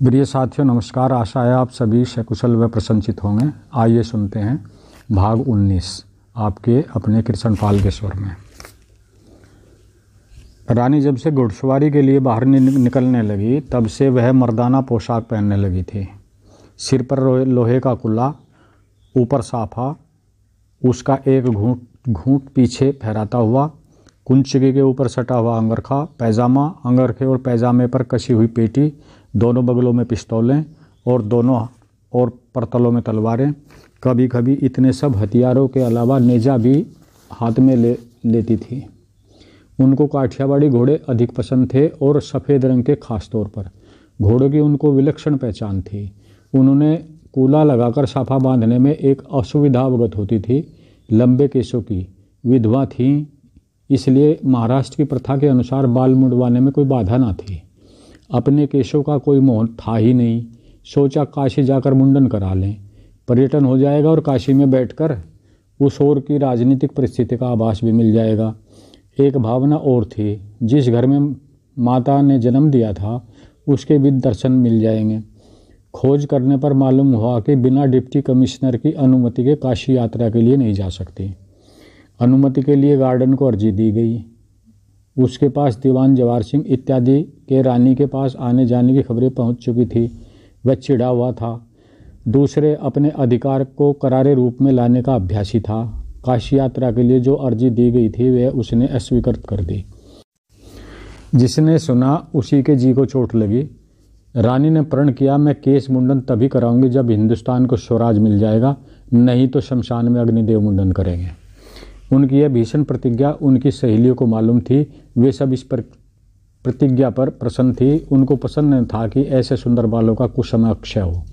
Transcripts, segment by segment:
प्रिय साथियों नमस्कार। आशा है आप सभी सकुशल व प्रसन्नचित होंगे। आइए सुनते हैं भाग 19 आपके अपने कृष्णपाल के स्वर में। रानी जब से घुड़सवारी के लिए बाहर निकलने लगी तब से वह मर्दाना पोशाक पहनने लगी थी। सिर पर लोहे का कुल्ला, ऊपर साफा, उसका एक घूंट पीछे फहराता हुआ, कुंचगी के ऊपर सटा हुआ अंगरखा, पैजामा, अंगरखे और पैजामे पर कसी हुई पेटी, दोनों बगलों में पिस्तौलें और दोनों और परतलों में तलवारें। कभी कभी इतने सब हथियारों के अलावा नेजा भी हाथ में लेती थी। उनको काठियावाड़ी घोड़े अधिक पसंद थे और सफ़ेद रंग के खास तौर पर। घोड़ों की उनको विलक्षण पहचान थी। उन्होंने कूला लगाकर साफा बांधने में एक असुविधा अवगत होती थी। लंबे केसों की विधवा थीं, इसलिए महाराष्ट्र की प्रथा के अनुसार बाल मुंडवाने में कोई बाधा ना थी। अपने केशों का कोई मोह था ही नहीं। सोचा काशी जाकर मुंडन करा लें, पर्यटन हो जाएगा और काशी में बैठकर उस ओर की राजनीतिक परिस्थिति का आभास भी मिल जाएगा। एक भावना और थी, जिस घर में माता ने जन्म दिया था उसके भी दर्शन मिल जाएंगे। खोज करने पर मालूम हुआ कि बिना डिप्टी कमिश्नर की अनुमति के काशी यात्रा के लिए नहीं जा सकती। अनुमति के लिए गार्डन को अर्जी दी गई। उसके पास दीवान जवाहर सिंह इत्यादि के रानी के पास आने जाने की खबरें पहुंच चुकी थी। वह चिढ़ा हुआ था। दूसरे अपने अधिकार को करारे रूप में लाने का अभ्यासी था। काशी यात्रा के लिए जो अर्जी दी गई थी वह उसने अस्वीकृत कर दी। जिसने सुना उसी के जी को चोट लगी। रानी ने प्रण किया, मैं केस मुंडन तभी कराऊंगी जब हिंदुस्तान को स्वराज मिल जाएगा, नहीं तो शमशान में अग्निदेव मुंडन करेंगे। उनकी यह भीषण प्रतिज्ञा उनकी सहेलियों को मालूम थी। वे सब इस पर प्रतिज्ञा पर प्रसन्न थी। उनको पसंद नहीं था कि ऐसे सुंदर बालों का कुछ समय अक्षय हो।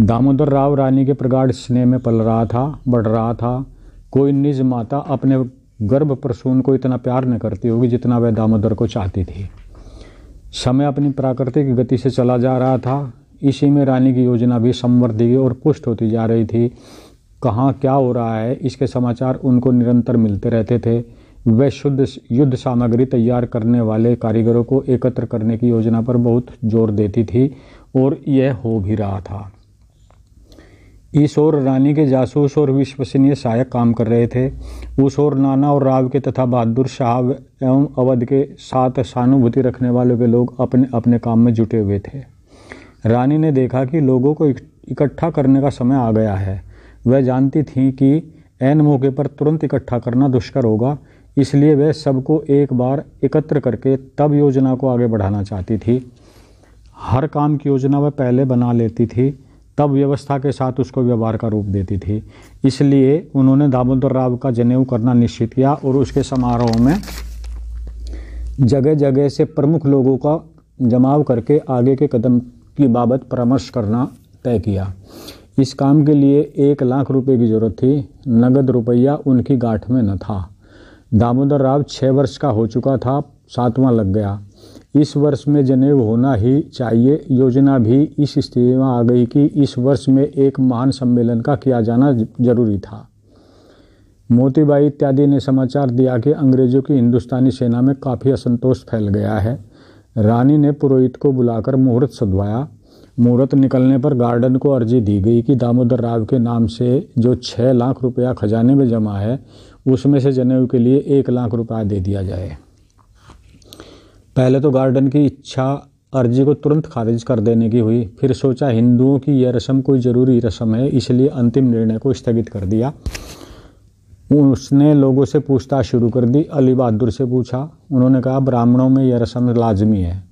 दामोदर राव रानी के प्रगाढ़ स्नेह में पल रहा था, बढ़ रहा था। कोई निज माता अपने गर्भ प्रसून को इतना प्यार न करती होगी जितना वह दामोदर को चाहती थी। समय अपनी प्राकृतिक गति से चला जा रहा था। इसी में रानी की योजना भी संवर्धित और पुष्ट होती जा रही थी। कहाँ क्या हो रहा है इसके समाचार उनको निरंतर मिलते रहते थे। वह शुद्ध युद्ध सामग्री तैयार करने वाले कारीगरों को एकत्र करने की योजना पर बहुत जोर देती थी और यह हो भी रहा था। इस ओर रानी के जासूस और विश्वसनीय सहायक काम कर रहे थे। उस ओर नाना और राव के तथा बहादुर शाह एवं अवध के साथ सहानुभूति रखने वालों के लोग अपने अपने काम में जुटे हुए थे। रानी ने देखा कि लोगों को इकट्ठा करने का समय आ गया है। वह जानती थीं कि ऐन मौके पर तुरंत इकट्ठा करना दुष्कर होगा, इसलिए वह सबको एक बार एकत्र करके तब योजना को आगे बढ़ाना चाहती थी। हर काम की योजना वह पहले बना लेती थी, तब व्यवस्था के साथ उसको व्यवहार का रूप देती थी। इसलिए उन्होंने दामोदर राव का जनेऊ करना निश्चित किया और उसके समारोह में जगह जगह से प्रमुख लोगों का जमाव करके आगे के कदम की बाबत परामर्श करना तय किया। इस काम के लिए 1 लाख रुपए की जरूरत थी। नगद रुपया उनकी गांठ में न था। दामोदर राव 6 वर्ष का हो चुका था, 7वां लग गया। इस वर्ष में जनेऊ होना ही चाहिए। योजना भी इस स्थिति में आ गई कि इस वर्ष में एक महान सम्मेलन का किया जाना जरूरी था। मोतीबाई इत्यादि ने समाचार दिया कि अंग्रेजों की हिंदुस्तानी सेना में काफ़ी असंतोष फैल गया है। रानी ने पुरोहित को बुलाकर मुहूर्त सधवाया। मुहूर्त निकलने पर गार्डन को अर्जी दी गई कि दामोदर राव के नाम से जो 6 लाख रुपया खजाने में जमा है उसमें से जनेऊ के लिए 1 लाख रुपया दे दिया जाए। पहले तो गार्डन की इच्छा अर्जी को तुरंत खारिज कर देने की हुई। फिर सोचा हिंदुओं की यह रस्म कोई ज़रूरी रस्म है, इसलिए अंतिम निर्णय को स्थगित कर दिया। उसने लोगों से पूछताछ शुरू कर दी। अली बहादुर से पूछा, उन्होंने कहा ब्राह्मणों में यह रस्म लाजमी है।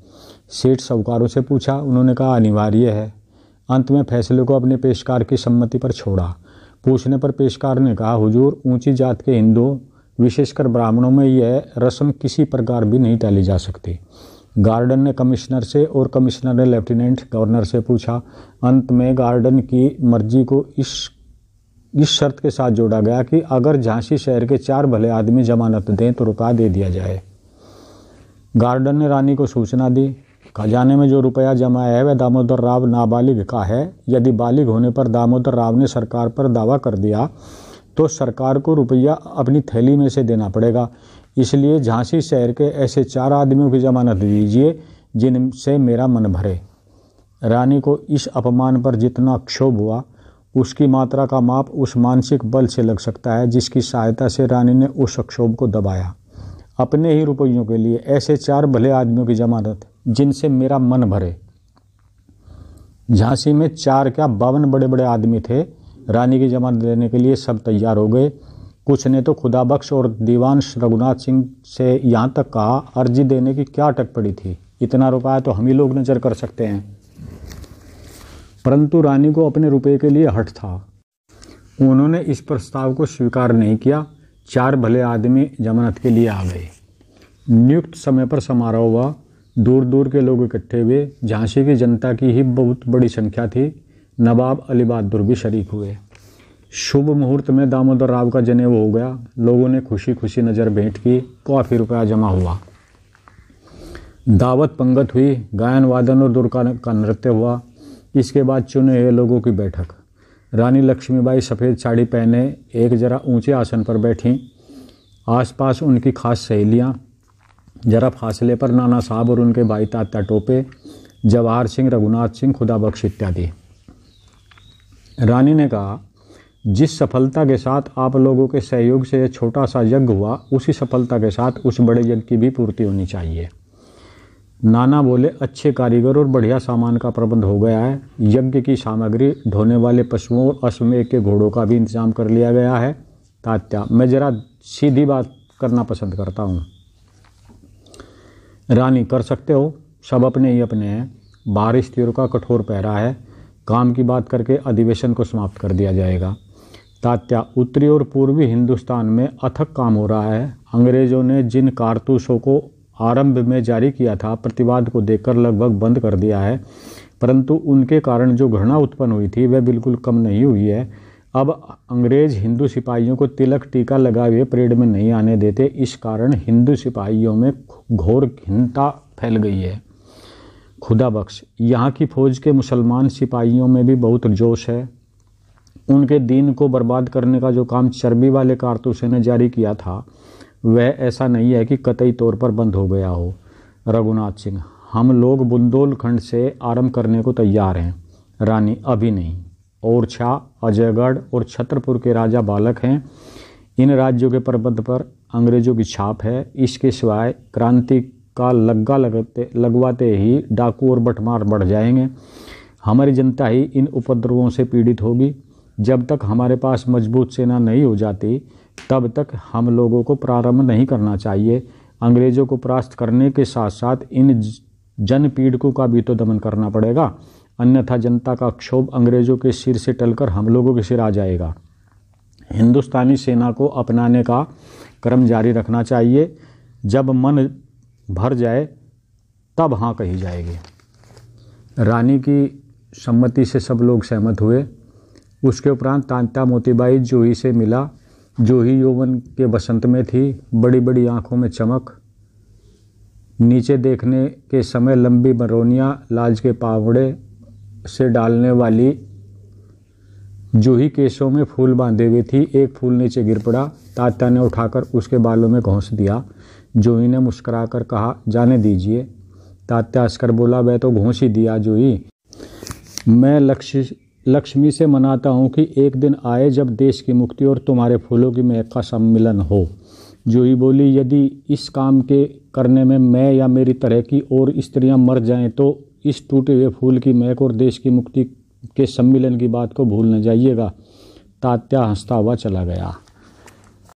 सेठ साहूकारों से पूछा, उन्होंने कहा अनिवार्य है। अंत में फैसले को अपने पेशकार की सम्मति पर छोड़ा। पूछने पर पेशकार ने कहा, हुजूर, ऊंची जात के हिंदुओं विशेषकर ब्राह्मणों में यह रस्म किसी प्रकार भी नहीं टाली जा सकती। गार्डन ने कमिश्नर से और कमिश्नर ने लेफ्टिनेंट गवर्नर से पूछा। अंत में गार्डन की मर्जी को इस शर्त के साथ जोड़ा गया कि अगर झांसी शहर के 4 भले आदमी जमानत दें तो रुपया दे दिया जाए। गार्डन ने रानी को सूचना दी, खजाने में जो रुपया जमा है वह दामोदर राव नाबालिग का है। यदि बालिग होने पर दामोदर राव ने सरकार पर दावा कर दिया तो सरकार को रुपया अपनी थैली में से देना पड़ेगा। इसलिए झांसी शहर के ऐसे 4 आदमियों की जमानत दीजिए जिनसे मेरा मन भरे। रानी को इस अपमान पर जितना क्षोभ हुआ, उसकी मात्रा का माप उस मानसिक बल से लग सकता है जिसकी सहायता से रानी ने उस क्षोभ को दबाया। अपने ही रुपयों के लिए ऐसे 4 भले आदमियों की जमानत जिनसे मेरा मन भरे। झांसी में 4 क्या 52 बड़े बड़े आदमी थे। रानी की जमानत देने के लिए सब तैयार हो गए। कुछ ने तो खुदाबख्श और दीवान रघुनाथ सिंह से यहाँ तक कहा, अर्जी देने की क्या अटक पड़ी थी, इतना रुपया तो हम ही लोग नजर कर सकते हैं। परंतु रानी को अपने रुपये के लिए हठ था। उन्होंने इस प्रस्ताव को स्वीकार नहीं किया। 4 भले आदमी जमानत के लिए आ गए। नियुक्त समय पर समारोह हुआ। दूर दूर के लोग इकट्ठे हुए। झांसी की जनता की ही बहुत बड़ी संख्या थी। नवाब अली बहादुर भी शरीक हुए। शुभ मुहूर्त में दामोदर राव का जनेऊ हो गया। लोगों ने खुशी खुशी नज़र भेंट की। काफ़ी रुपया जमा हुआ। दावत पंगत हुई। गायन वादन और दुर्गा का नृत्य हुआ। इसके बाद चुने हुए लोगों की बैठक। रानी लक्ष्मीबाई सफ़ेद साड़ी पहने एक जरा ऊंचे आसन पर बैठीं। आसपास उनकी खास सहेलियां, जरा फासले पर नाना साहब और उनके भाई तात्या टोपे, जवाहर सिंह, रघुनाथ सिंह, खुदाबख्श इत्यादि। रानी ने कहा, जिस सफलता के साथ आप लोगों के सहयोग से यह छोटा सा यज्ञ हुआ, उसी सफलता के साथ उस बड़े यज्ञ की भी पूर्ति होनी चाहिए। नाना बोले, अच्छे कारीगर और बढ़िया सामान का प्रबंध हो गया है। यज्ञ की सामग्री, ढोने वाले पशुओं और अश्वमेध के घोड़ों का भी इंतजाम कर लिया गया है। तात्या, मैं जरा सीधी बात करना पसंद करता हूँ। रानी, कर सकते हो, सब अपने ही अपने हैं। बाहर स्त्रियों का कठोर पहरा है। काम की बात करके अधिवेशन को समाप्त कर दिया जाएगा। तात्या, उत्तरी और पूर्वी हिंदुस्तान में अथक काम हो रहा है। अंग्रेजों ने जिन कारतूसों को आरंभ में जारी किया था, प्रतिवाद को देखकर लगभग बंद कर दिया है, परंतु उनके कारण जो घृणा उत्पन्न हुई थी वह बिल्कुल कम नहीं हुई है। अब अंग्रेज हिंदू सिपाहियों को तिलक टीका लगाए हुए परेड में नहीं आने देते। इस कारण हिंदू सिपाहियों में घोर घृणा फैल गई है। खुदाबख्श, यहाँ की फौज के मुसलमान सिपाहियों में भी बहुत जोश है। उनके दीन को बर्बाद करने का जो काम चर्बी वाले कारतूसों ने जारी किया था, वह ऐसा नहीं है कि कतई तौर पर बंद हो गया हो। रघुनाथ सिंह, हम लोग बुंदेलखंड से आरंभ करने को तैयार हैं। रानी, अभी नहीं। ओरछा, अजयगढ़ और छतरपुर के राजा बालक हैं। इन राज्यों के प्रबंध पर अंग्रेजों की छाप है। इसके सिवाय क्रांति का लग्गा लगवाते ही डाकू और बटमार बढ़ जाएंगे। हमारी जनता ही इन उपद्रवों से पीड़ित होगी। जब तक हमारे पास मजबूत सेना नहीं हो जाती, तब तक हम लोगों को प्रारंभ नहीं करना चाहिए। अंग्रेजों को परास्त करने के साथ साथ इन जनपीड़कों का भी तो दमन करना पड़ेगा, अन्यथा जनता का क्षोभ अंग्रेजों के सिर से टलकर हम लोगों के सिर आ जाएगा। हिंदुस्तानी सेना को अपनाने का क्रम जारी रखना चाहिए। जब मन भर जाए तब हाँ कही जाएगी। रानी की सम्मति से सब लोग सहमत हुए। उसके उपरांत तात्या मोतीबाई जूही से मिला। जूही यौवन के बसंत में थी। बड़ी बड़ी आंखों में चमक, नीचे देखने के समय लंबी बरौनियां, लाज के पावड़े से डालने वाली जूही केसों में फूल बांधे हुए थी। एक फूल नीचे गिर पड़ा। तात्या ने उठाकर उसके बालों में घोंस दिया। जूही ने मुस्कुराकर कहा, जाने दीजिए। तात्या हंसकर बोला, वह तो घोंस ही दिया जूही। मैं लक्ष्मी से मनाता हूँ कि एक दिन आए जब देश की मुक्ति और तुम्हारे फूलों की महक का सम्मिलन हो। जूही बोली, यदि इस काम के करने में मैं या मेरी तरह की और स्त्रियां मर जाएं तो इस टूटे हुए फूल की महक और देश की मुक्ति के सम्मिलन की बात को भूल न जाइएगा। तात्या हंसता हुआ चला गया।